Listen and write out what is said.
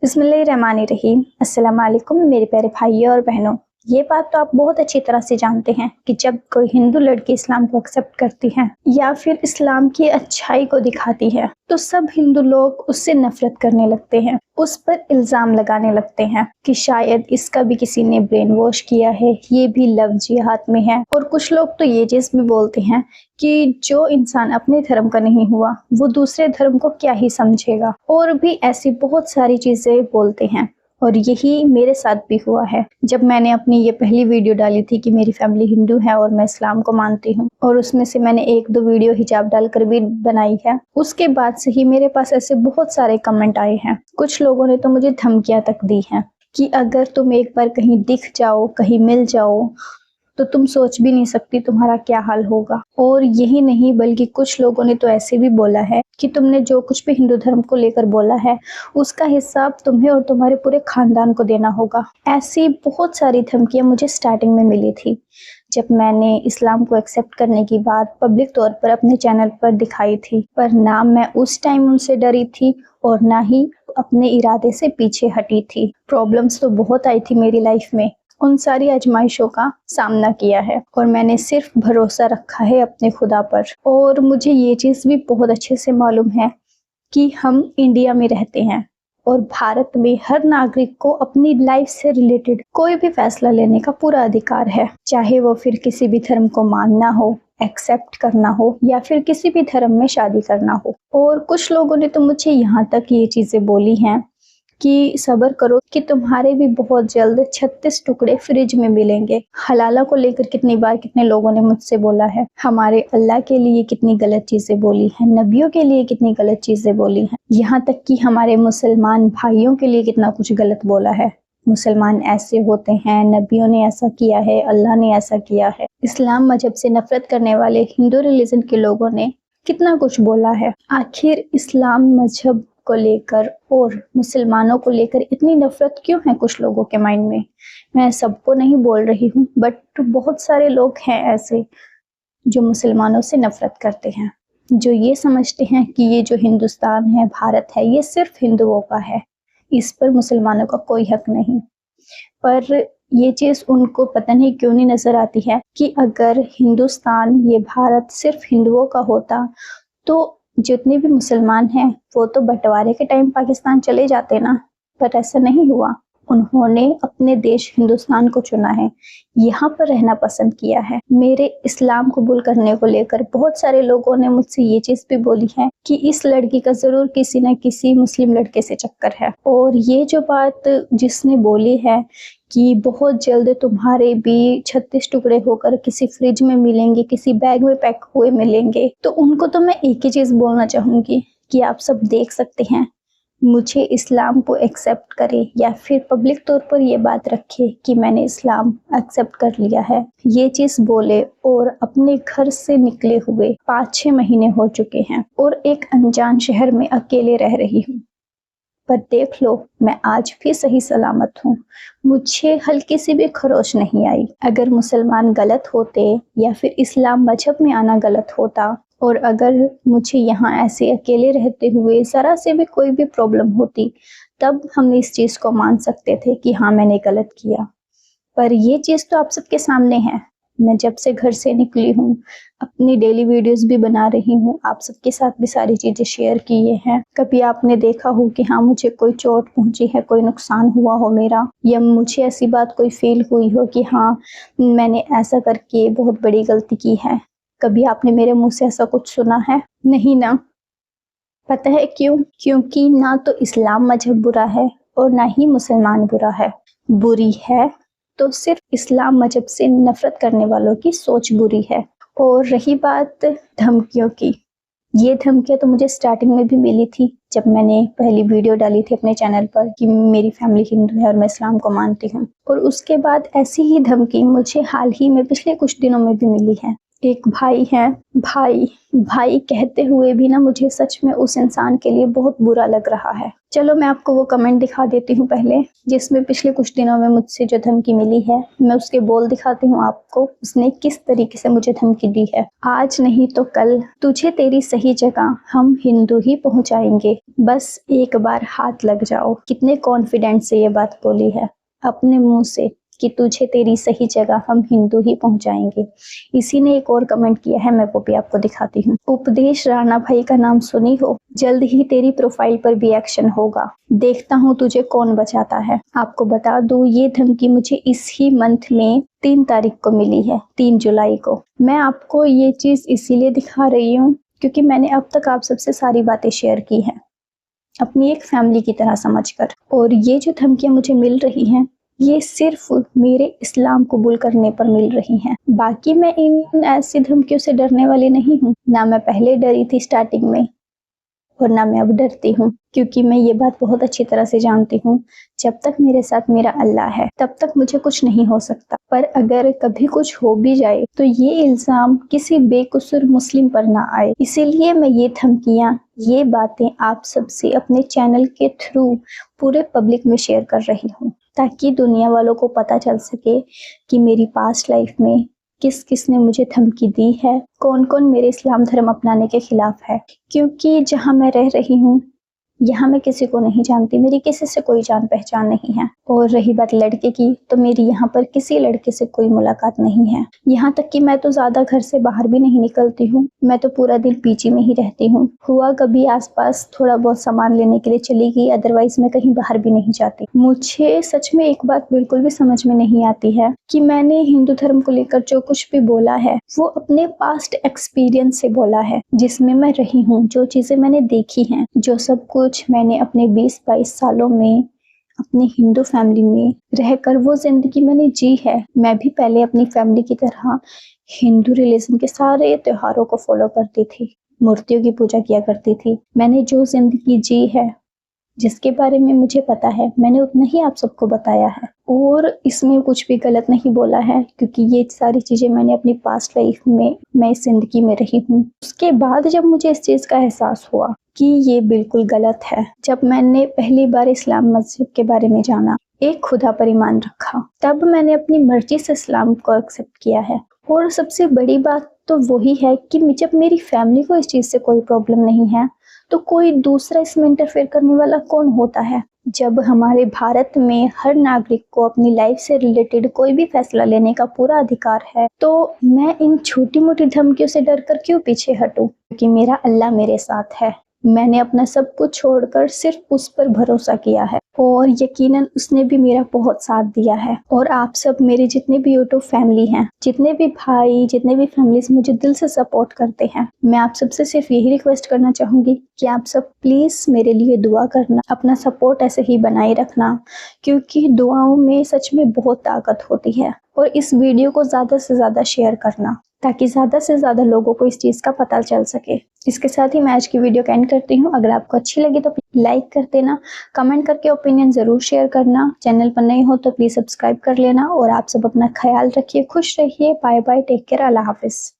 बिस्मिल्लाहिर्रहमानिर्रहीम। अस्सलाम वालेकुम मेरे प्यारे भाइयों और बहनों। ये बात तो आप बहुत अच्छी तरह से जानते हैं कि जब कोई हिंदू लड़की इस्लाम को एक्सेप्ट करती है या फिर इस्लाम की अच्छाई को दिखाती है तो सब हिंदू लोग उससे नफरत करने लगते हैं, उस पर इल्ज़ाम लगाने लगते हैं कि शायद इसका भी किसी ने ब्रेन वॉश किया है, ये भी लव जिहाद में है। और कुछ लोग तो ये चीज़ भी बोलते हैं कि जो इंसान अपने धर्म का नहीं हुआ वो दूसरे धर्म को क्या ही समझेगा, और भी ऐसी बहुत सारी चीज़ें बोलते हैं। और यही मेरे साथ भी हुआ है। जब मैंने अपनी ये पहली वीडियो डाली थी कि मेरी फैमिली हिंदू है और मैं इस्लाम को मानती हूँ, और उसमें से मैंने 1-2 वीडियो हिजाब डालकर भी बनाई है, उसके बाद से ही मेरे पास ऐसे बहुत सारे कमेंट आए हैं। कुछ लोगों ने तो मुझे धमकियां तक दी हैं कि अगर तुम एक बार कहीं दिख जाओ, कहीं मिल जाओ, तो तुम सोच भी नहीं सकती तुम्हारा क्या हाल होगा। और यही नहीं बल्कि कुछ लोगों ने तो ऐसे भी बोला है कि तुमने जो कुछ भी हिंदू धर्म को लेकर बोला है उसका हिसाब तुम्हें और तुम्हारे पूरे खानदान को देना होगा। ऐसी बहुत सारी धमकियां मुझे स्टार्टिंग में मिली थी जब मैंने इस्लाम को एक्सेप्ट करने की बात पब्लिक तौर पर अपने चैनल पर दिखाई थी। पर ना मैं उस टाइम उनसे डरी थी और ना ही अपने इरादे से पीछे हटी थी। प्रॉब्लम्स तो बहुत आई थी मेरी लाइफ में, उन सारी आजमाइशों का सामना किया है और मैंने सिर्फ भरोसा रखा है अपने खुदा पर। और मुझे ये चीज़ भी बहुत अच्छे से मालूम है कि हम इंडिया में रहते हैं और भारत में हर नागरिक को अपनी लाइफ से रिलेटेड कोई भी फैसला लेने का पूरा अधिकार है, चाहे वो फिर किसी भी धर्म को मानना हो, एक्सेप्ट करना हो या फिर किसी भी धर्म में शादी करना हो। और कुछ लोगों ने तो मुझे यहाँ तक ये चीज़ें बोली हैं कि सब्र करो कि तुम्हारे भी बहुत जल्द 36 टुकड़े फ्रिज में मिलेंगे। हलाला को लेकर कितनी बार कितने लोगों ने मुझसे बोला है, हमारे अल्लाह के लिए कितनी गलत चीजें बोली हैं, नबियों के लिए कितनी गलत चीजें बोली हैं, यहाँ तक कि हमारे मुसलमान भाइयों के लिए कितना कुछ गलत बोला है। मुसलमान ऐसे होते हैं, नबियों ने ऐसा किया है, अल्लाह ने ऐसा किया है। इस्लाम मजहब से नफरत करने वाले हिंदू रिलीजन के लोगों ने कितना कुछ बोला है। आखिर इस्लाम मजहब को लेकर और मुसलमानों को लेकर इतनी नफरत क्यों है कुछ लोगों के माइंड में? मैं सबको नहीं बोल रही हूँ, बट बहुत सारे लोग हैं ऐसे जो मुसलमानों से नफरत करते हैं, जो ये समझते हैं कि ये जो हिंदुस्तान है, भारत है, ये सिर्फ हिंदुओं का है, इस पर मुसलमानों का कोई हक नहीं। पर ये चीज़ उनको पता नहीं क्यों नहीं नजर आती है कि अगर हिंदुस्तान, ये भारत सिर्फ हिंदुओं का होता तो जितने भी मुसलमान हैं वो तो बंटवारे के टाइम पाकिस्तान चले जाते ना। पर ऐसा नहीं हुआ, उन्होंने अपने देश हिंदुस्तान को चुना है, यहाँ पर रहना पसंद किया है। मेरे इस्लाम कबूल करने को लेकर बहुत सारे लोगों ने मुझसे ये चीज़ भी बोली है कि इस लड़की का ज़रूर किसी न किसी मुस्लिम लड़के से चक्कर है। और ये जो बात जिसने बोली है कि बहुत जल्द तुम्हारे भी 36 टुकड़े होकर किसी फ्रिज में मिलेंगे, किसी बैग में पैक हुए मिलेंगे, तो उनको तो मैं एक ही चीज़ बोलना चाहूँगी कि आप सब देख सकते हैं, मुझे इस्लाम को एक्सेप्ट करे या फिर पब्लिक तौर पर ये बात रखे कि मैंने इस्लाम एक्सेप्ट कर लिया है, ये चीज़ बोले और अपने घर से निकले हुए 5-6 महीने हो चुके हैं और एक अनजान शहर में अकेले रह रही हूँ। पर देख लो, मैं आज भी सही सलामत हूँ, मुझे हल्की सी भी खरोच नहीं आई। अगर मुसलमान गलत होते या फिर इस्लाम मजहब में आना गलत होता और अगर मुझे यहाँ ऐसे अकेले रहते हुए ज़रा से भी कोई भी प्रॉब्लम होती, तब हम इस चीज़ को मान सकते थे कि हाँ मैंने गलत किया। पर ये चीज़ तो आप सबके सामने है। मैं जब से घर से निकली हूँ अपनी डेली वीडियोस भी बना रही हूँ, आप सबके साथ भी सारी चीज़ें शेयर किए हैं। कभी आपने देखा हो कि हाँ मुझे कोई चोट पहुँची है, कोई नुकसान हुआ हो मेरा, या मुझे ऐसी बात कोई फील हुई हो कि हाँ मैंने ऐसा करके बहुत बड़ी गलती की है? कभी आपने मेरे मुंह से ऐसा कुछ सुना है? नहीं ना। पता है क्यों? क्योंकि ना तो इस्लाम मजहब बुरा है और ना ही मुसलमान बुरा है। बुरी है तो सिर्फ इस्लाम मजहब से नफरत करने वालों की सोच बुरी है। और रही बात धमकियों की, ये धमकियां तो मुझे स्टार्टिंग में भी मिली थी जब मैंने पहली वीडियो डाली थी अपने चैनल पर कि मेरी फैमिली हिंदू है और मैं इस्लाम को मानती हूँ। और उसके बाद ऐसी ही धमकी मुझे हाल ही में पिछले कुछ दिनों में भी मिली है एक भाई है, भाई भाई कहते हुए भी ना मुझे सच में उस इंसान के लिए बहुत बुरा लग रहा है। चलो मैं आपको वो कमेंट दिखा देती हूँ पहले, जिसमें पिछले कुछ दिनों में मुझसे जो धमकी मिली है, मैं उसके बोल दिखाती हूँ आपको, उसने किस तरीके से मुझे धमकी दी है। आज नहीं तो कल तुझे तेरी सही जगह हम हिंदू ही पहुंचाएंगे, बस एक बार हाथ लग जाओ। कितने कॉन्फिडेंट से ये बात बोली है अपने मुंह से कि तुझे तेरी सही जगह हम हिंदू ही पहुंचाएंगे। इसी ने एक और कमेंट किया है, मैं वो भी आपको दिखाती हूँ। उपदेश राणा भाई का नाम सुनी हो, जल्द ही तेरी प्रोफाइल पर भी एक्शन होगा, देखता हूँ तुझे कौन बचाता है। आपको बता दूं, ये धमकी मुझे इस ही मंथ में 3 तारीख को मिली है, 3 जुलाई को। मैं आपको ये चीज इसीलिए दिखा रही हूँ क्योंकि मैंने अब तक आप सबसे सारी बातें शेयर की हैं अपनी एक फैमिली की तरह समझकर, और ये जो धमकियां मुझे मिल रही हैं ये सिर्फ मेरे इस्लाम कबूल करने पर मिल रही हैं। बाकी मैं इन ऐसी धमकियों से डरने वाली नहीं हूँ, ना मैं पहले डरी थी स्टार्टिंग में और ना मैं अब डरती हूँ, क्योंकि मैं ये बात बहुत अच्छी तरह से जानती हूँ, जब तक मेरे साथ मेरा अल्लाह है तब तक मुझे कुछ नहीं हो सकता। पर अगर कभी कुछ हो भी जाए तो ये इल्जाम किसी बेकसूर मुस्लिम पर ना आए। इसीलिए मैं ये धमकियाँ, ये बातें आप सबसे अपने चैनल के थ्रू पूरे पब्लिक में शेयर कर रही हूँ, ताकि दुनिया वालों को पता चल सके कि मेरी पास्ट लाइफ में किस किस ने मुझे धमकी दी है, कौन कौन मेरे इस्लाम धर्म अपनाने के खिलाफ है। क्योंकि जहाँ मैं रह रही हूँ यहाँ मैं किसी को नहीं जानती, मेरी किसी से कोई जान पहचान नहीं है। और रही बात लड़के की, तो मेरी यहाँ पर किसी लड़के से कोई मुलाकात नहीं है। यहाँ तक कि मैं तो ज्यादा घर से बाहर भी नहीं निकलती हूँ, मैं तो पूरा दिन पीजी में ही रहती हूँ। हुआ कभी आसपास थोड़ा बहुत सामान लेने के लिए चली गई, अदरवाइज मैं कहीं बाहर भी नहीं जाती। मुझे सच में एक बात बिल्कुल भी समझ में नहीं आती है कि मैंने हिंदू धर्म को लेकर जो कुछ भी बोला है वो अपने पास्ट एक्सपीरियंस से बोला है, जिसमें मैं रही हूँ, जो चीजें मैंने देखी हैं, जो सब कुछ मैंने अपने 20-22 सालों में अपनी हिंदू फैमिली में रहकर वो जिंदगी मैंने जी है। मैं भी पहले अपनी फैमिली की तरह हिंदू रिलीजन के सारे त्योहारों को फॉलो करती थी, मूर्तियों की पूजा किया करती थी। मैंने जो जिंदगी जी है, जिसके बारे में मुझे पता है, मैंने उतना ही आप सबको बताया है, और इसमें कुछ भी गलत नहीं बोला है, क्योंकि ये सारी चीजें मैंने अपनी पास्ट लाइफ में, मैं इस जिंदगी में रही हूँ। उसके बाद जब मुझे इस चीज का एहसास हुआ कि ये बिल्कुल गलत है, जब मैंने पहली बार इस्लाम मजहब के बारे में जाना, एक खुदा पर ईमान रखा, तब मैंने अपनी मर्जी से इस्लाम को एक्सेप्ट किया है। और सबसे बड़ी बात तो वही है कि जब मेरी फैमिली को इस चीज से कोई प्रॉब्लम नहीं है, तो कोई दूसरा इसमें इंटरफेयर करने वाला कौन होता है। जब हमारे भारत में हर नागरिक को अपनी लाइफ से रिलेटेड कोई भी फैसला लेने का पूरा अधिकार है, तो मैं इन छोटी मोटी धमकियों से डरकर क्यों पीछे हटूं? क्योंकि मेरा अल्लाह मेरे साथ है। मैंने अपना सब कुछ छोड़कर सिर्फ उस पर भरोसा किया है, और यकीनन उसने भी मेरा बहुत साथ दिया है। और आप सब मेरे जितने भी यूट्यूब फैमिली हैं, जितने भी भाई, जितने भी फैमिलीज मुझे दिल से सपोर्ट करते हैं, मैं आप सबसे सिर्फ यही रिक्वेस्ट करना चाहूंगी कि आप सब प्लीज मेरे लिए दुआ करना, अपना सपोर्ट ऐसे ही बनाए रखना, क्योंकि दुआओं में सच में बहुत ताकत होती है। और इस वीडियो को ज्यादा से ज्यादा शेयर करना, ताकि ज्यादा से ज्यादा लोगों को इस चीज का पता चल सके। इसके साथ ही मैं आज की वीडियो का एंड करती हूँ। अगर आपको अच्छी लगी तो लाइक कर देना, कमेंट करके ओपिनियन जरूर शेयर करना, चैनल पर नए हो तो प्लीज सब्सक्राइब कर लेना, और आप सब अपना ख्याल रखिए, खुश रहिए, बाय बाय, टेक केयर, अल्लाह हाफिज।